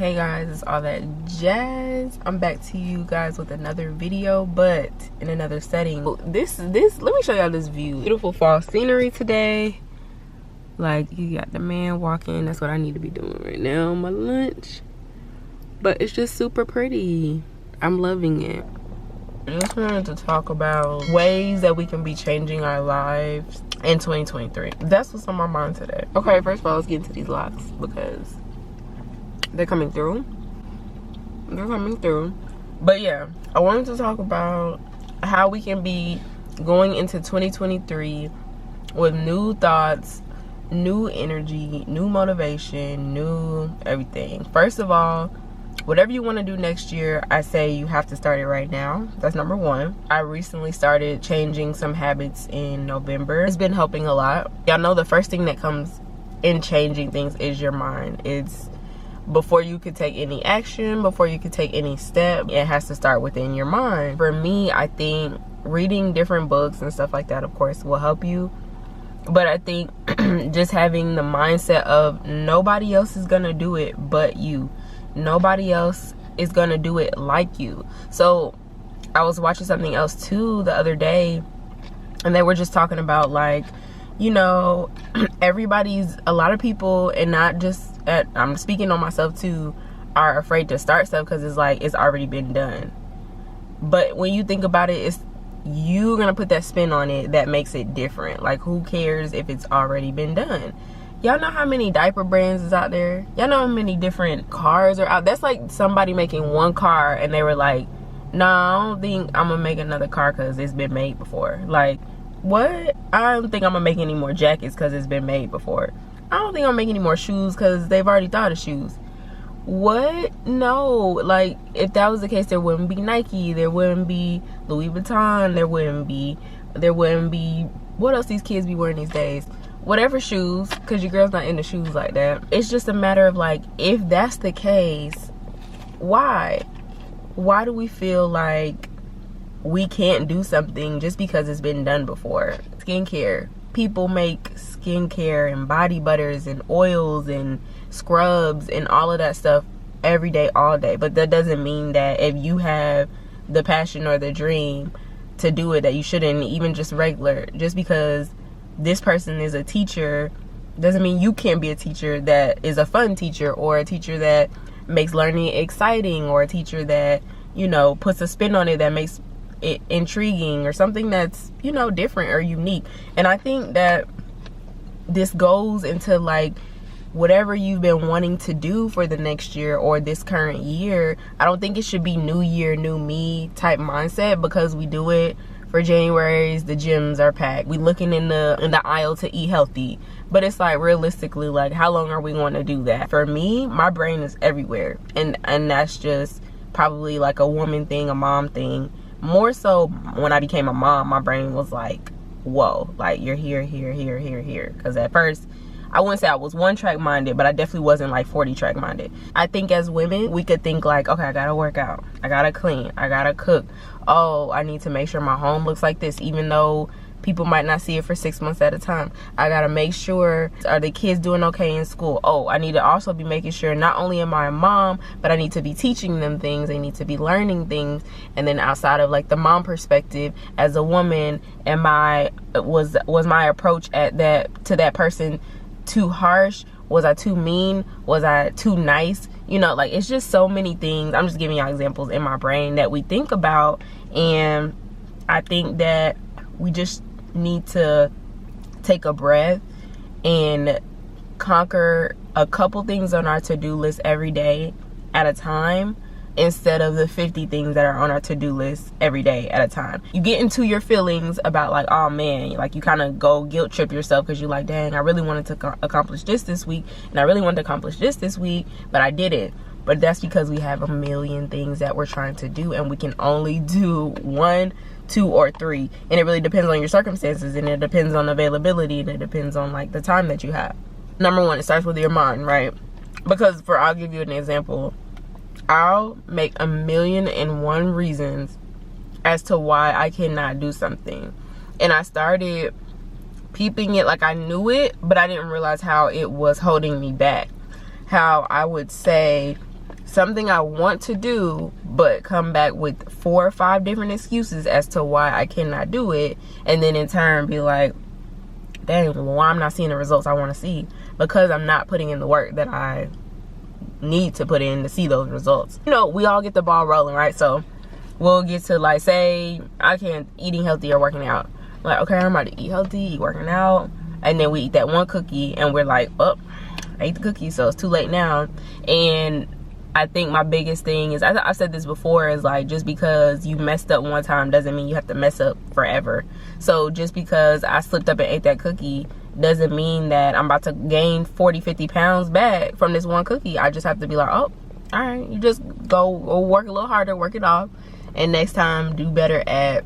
Hey guys, it's all that jazz. I'm back to you guys with another video, but in another setting. This let me show y'all this view. Beautiful fall scenery today. Like, you got the man walking. That's what I need to be doing right now on my lunch. But it's just super pretty. I'm loving it. I just wanted to talk about ways that we can be changing our lives in 2023. That's what's on my mind today. Okay, first of all, let's get into these locks because they're coming through. But yeah, I wanted to talk about how we can be going into 2023 with new thoughts, new energy, new motivation, new everything. First of all, whatever you want to do next year, I say you have to start it right now. That's number one. I recently started changing some habits in November. It's been helping a lot. Y'all know the first thing that comes in changing things is your mind. It's before you could take any action, before you could take any step, it has to start within your mind. For me, I think reading different books and stuff like that, of course, will help you. But I think just having the mindset of nobody else is gonna do it but you. Nobody else is gonna do it like you. So I was watching something else too the other day, and they were just talking about, like, you know, a lot of people, and not just I'm speaking on myself too, are afraid to start stuff because it's like it's already been done. But when you think about it, it's you gonna put that spin on it that makes it different. Like, who cares if it's already been done? Y'all know how many diaper brands is out there? Y'all know how many different cars are out? That's like somebody making one car and they were like, nah, I don't think I'm gonna make another car because it's been made before. Like, what? I don't think I'm gonna make any more jackets because it's been made before. I don't think I'm making any more shoes because they've already thought of shoes. What? No. Like, if that was the case, there wouldn't be Nike, there wouldn't be Louis Vuitton, there wouldn't be what else these kids be wearing these days? Whatever shoes, because your girl's not into shoes like that. It's just a matter of, like, if that's the case, why do we feel like we can't do something just because it's been done before? Skincare. People make skincare and body butters and oils and scrubs and all of that stuff every day, all day. But that doesn't mean that if you have the passion or the dream to do it, that you shouldn't. Even just regular, just because this person is a teacher doesn't mean you can't be a teacher that is a fun teacher, or a teacher that makes learning exciting, or a teacher that, you know, puts a spin on it that makes it intriguing, or something that's, you know, different or unique. And I think that this goes into, like, whatever you've been wanting to do for the next year or this current year. I don't think it should be new year, new me type mindset, because we do it for January's, the gyms are packed. We looking in the aisle to eat healthy. But it's like, realistically, like, how long are we going to do that? For me, my brain is everywhere. And that's just probably like a woman thing, a mom thing. More so when I became a mom, my brain was like, whoa, like, you're here, here, here, here, here. Because at first, I wouldn't say I was one track minded, but I definitely wasn't like 40 track minded. I think as women, we could think like, okay, I gotta work out, I gotta clean, I gotta cook. Oh, I need to make sure my home looks like this, even though people might not see it for 6 months at a time. I gotta make sure, are the kids doing okay in school? Oh, I need to also be making sure not only am I a mom, but I need to be teaching them things. They need to be learning things. And then outside of like the mom perspective, as a woman, was my approach to that person too harsh? Was I too mean? Was I too nice? You know, like, it's just so many things. I'm just giving y'all examples in my brain that we think about. And I think that we just need to take a breath and conquer a couple things on our to-do list every day at a time, instead of the 50 things that are on our to-do list every day at a time. You get into your feelings about, like, oh man, like, you kind of go guilt trip yourself because you're like, dang, I really wanted to accomplish this week, and I really wanted to accomplish this week, but I didn't. But that's because we have a million things that we're trying to do, and we can only do 1, 2, or 3. And it really depends on your circumstances, and it depends on availability, and it depends on, like, the time that you have. Number one, it starts with your mind, right? Because I'll give you an example. I'll make 1,000,001 reasons as to why I cannot do something. And I started peeping it, like, I knew it, but I didn't realize how it was holding me back. How I would say, something I want to do, but come back with 4 or 5 different excuses as to why I cannot do it, and then in turn be like, dang, well, why I'm not seeing the results I want to see? Because I'm not putting in the work that I need to put in to see those results. You know, we all get the ball rolling, right? So we'll get to, like, say I can't eating healthy or working out. Like, okay, I'm about to eat healthy, eat working out, and then we eat that one cookie and we're like, oh, I ate the cookie, so it's too late now. And I think my biggest thing is, I've said this before, is like, just because you messed up one time doesn't mean you have to mess up forever. So just because I slipped up and ate that cookie doesn't mean that I'm about to gain 40-50 pounds back from this one cookie. I just have to be like, oh, all right, you just go work a little harder, work it off, and next time do better at,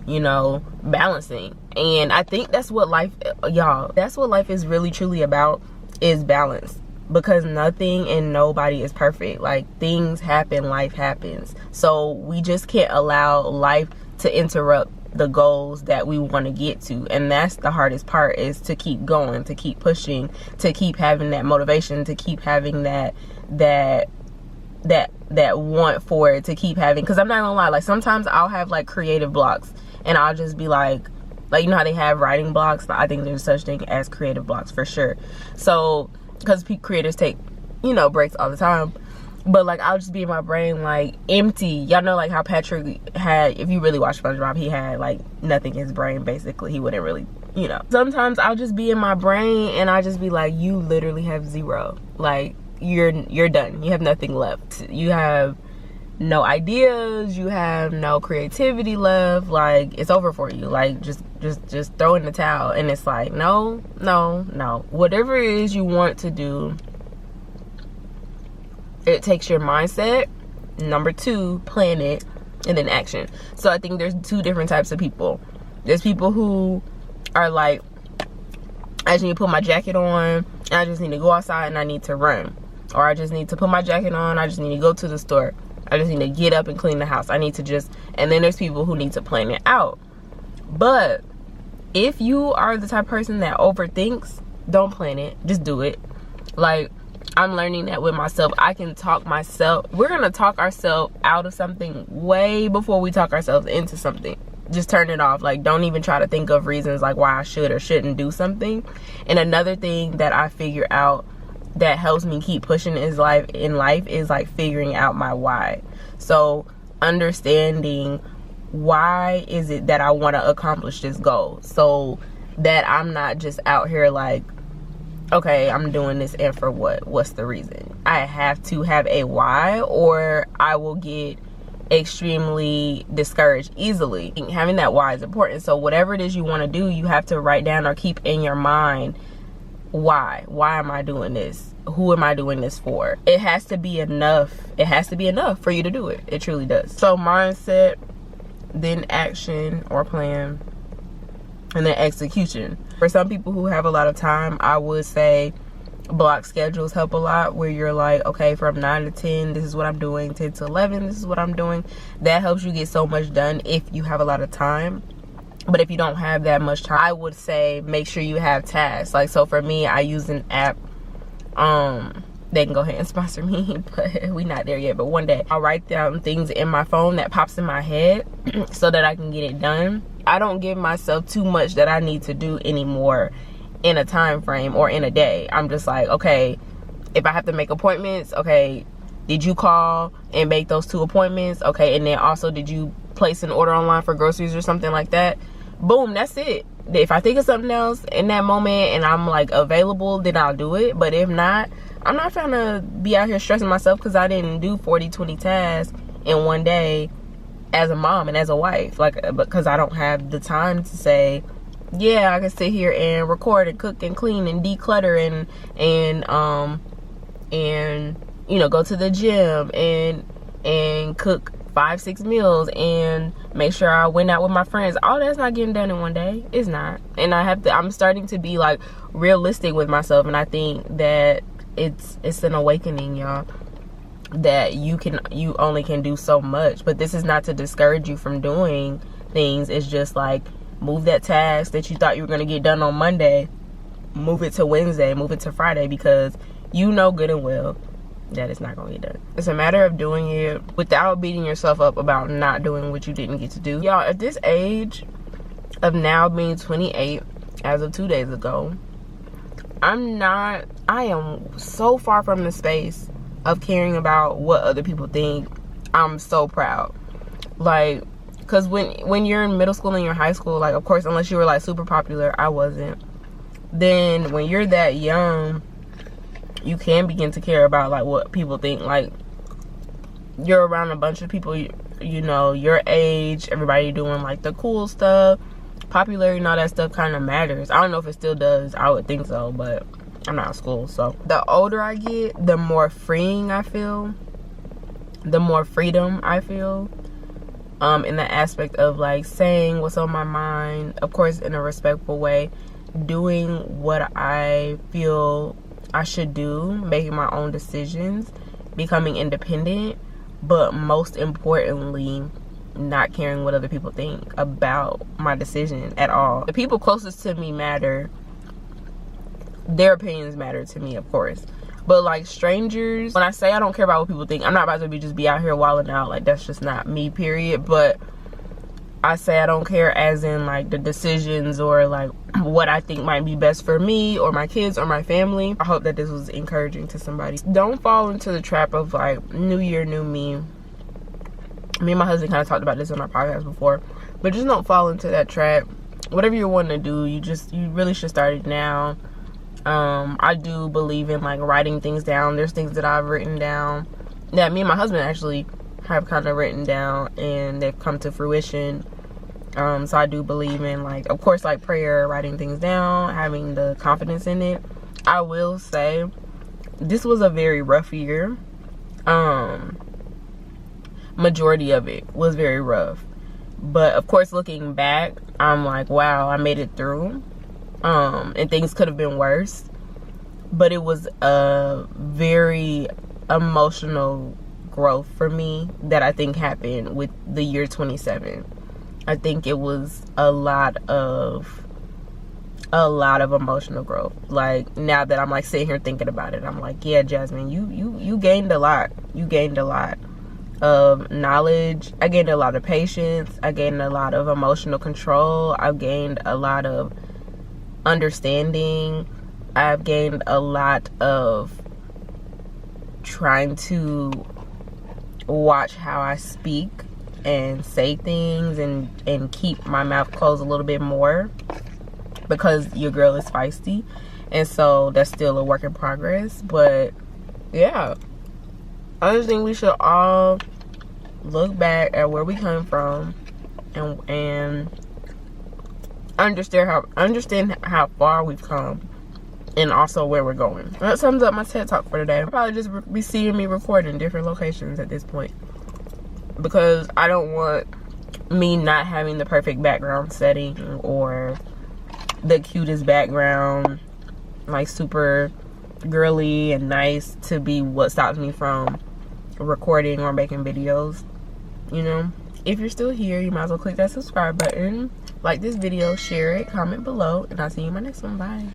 you know, balancing. And I think that's what life, y'all, that's what life is really truly about, is balance. Because nothing and nobody is perfect. Like, things happen, life happens. So we just can't allow life to interrupt the goals that we want to get to. And that's the hardest part, is to keep going, to keep pushing, to keep having that motivation, to keep having that want for it, to keep having, because I'm not gonna lie, like, sometimes I'll have like creative blocks and I'll just be like, you know how they have writing blocks? I think there's such thing as creative blocks for sure. So, because creators take, you know, breaks all the time, but like, I'll just be in my brain like empty. Y'all know like how Patrick had, if you really watch SpongeBob, he had like nothing in his brain basically. He wouldn't really, you know. Sometimes I'll just be in my brain and I just be like, you literally have zero. Like, you're done. You have nothing left. You have no ideas, you have no creativity left. Like, it's over for you. Like, just throw in the towel. And it's like, no. Whatever it is you want to do, it takes your mindset, number 2, plan it, and then action. So I think there's 2 different types of people. There's people who are like, I just need to put my jacket on, and I just need to go outside and I need to run. Or I just need to put my jacket on, I just need to go to the store. I just need to get up and clean the house. I need to just, and then there's people who need to plan it out. But if you are the type of person that overthinks, don't plan it, just do it. Like, I'm learning that with myself. I can talk myself, we're gonna talk ourselves out of something way before we talk ourselves into something. Just turn it off. Like, don't even try to think of reasons like why I should or shouldn't do something. And another thing that I figure out that helps me keep pushing in life is like figuring out my why. So understanding, why is it that I want to accomplish this goal, so that I'm not just out here like, okay, I'm doing this, and for what's the reason? I have to have a why, or I will get extremely discouraged easily. Having that why is important. So whatever it is you want to do, you have to write down or keep in your mind, why am I doing this? Who am I doing this for? It has to be enough. It has to be enough for you to do it. It truly does. So mindset, then action or plan, and then execution. For some people who have a lot of time, I would say block schedules help a lot, where you're like, okay, from 9 to 10 this is what I'm doing, 10 to 11 this is what I'm doing. That helps you get so much done if you have a lot of time. But if you don't have that much time, I would say make sure you have tasks. Like, so for me, I use an app. They can go ahead and sponsor me, but we not there yet. But one day I'll write down things in my phone that pops in my head so that I can get it done. I don't give myself too much that I need to do anymore in a time frame or in a day. I'm just like, okay, if I have to make appointments, okay, did you call and make those 2 appointments? Okay, and then also, did you place an order online for groceries or something like that? Boom, that's it. If I think of something else in that moment and I'm like available, then I'll do it. But if not, I'm not trying to be out here stressing myself because I didn't do 40-20 tasks in one day as a mom and as a wife. Like, because I don't have the time to say, yeah, I can sit here and record and cook and clean and declutter and you know, go to the gym and cook 5-6 meals and make sure I went out with my friends. All that's not getting done in one day. It's not. And I'm starting to be like realistic with myself, and I think that it's an awakening, y'all, that you only can do so much. But this is not to discourage you from doing things. It's just like, move that task that you thought you were going to get done on Monday, move it to Wednesday, move it to Friday, because you know good and well that it's not gonna get done. It's a matter of doing it without beating yourself up about not doing what you didn't get to do. Y'all, at this age of now being 28, as of 2 days ago, I am so far from the space of caring about what other people think. I'm so proud. Like, because when you're in middle school and you're in high school, like, of course, unless you were like super popular, I wasn't. Then when you're that young, you can begin to care about like what people think. Like, you're around a bunch of people, you know, your age, everybody doing like the cool stuff, popularity and all that stuff kind of matters. I don't know if it still does. I would think so, but I'm not in school. So the older I get, the more freeing I feel, the more freedom I feel, in the aspect of like saying what's on my mind, of course in a respectful way, doing what I feel I should do, making my own decisions, becoming independent, but most importantly, not caring what other people think about my decision at all. The people closest to me matter. Their opinions matter to me, of course. But like strangers, when I say I don't care about what people think, I'm not about to be out here wilding out. Like, that's just not me, period. But I say I don't care as in like the decisions or like what I think might be best for me or my kids or my family. I hope that this was encouraging to somebody. Don't fall into the trap of like new year, new me. Me and my husband kind of talked about this on our podcast before, but just don't fall into that trap. Whatever you're wanting to do, you really should start it now. I do believe in like writing things down. There's things that I've written down that me and my husband actually have kind of written down and they've come to fruition. So I do believe in like, of course, like prayer, writing things down, having the confidence in it. I will say this was a very rough year. Majority of it was very rough, but of course looking back, I'm like, wow, I made it through. And things could have been worse, but it was a very emotional growth for me that I think happened with the year 27. I think it was a lot of emotional growth. Like, now that I'm like sitting here thinking about it, I'm like, yeah, Jasmine, you gained a lot. You gained a lot of knowledge. I gained a lot of patience. I gained a lot of emotional control. I've gained a lot of understanding. I've gained a lot of trying to watch how I speak and say things and keep my mouth closed a little bit more, because your girl is feisty, and so that's still a work in progress. But yeah, I just think we should all look back at where we come from and understand how far we've come, and also where we're going. That sums up my TED Talk for today. I'll probably just be seeing me record in different locations at this point, because I don't want me not having the perfect background setting or the cutest background, like super girly and nice, to be what stops me from recording or making videos. You know, if you're still here, you might as well click that subscribe button, like this video, share it, comment below, and I'll see you in my next one. Bye.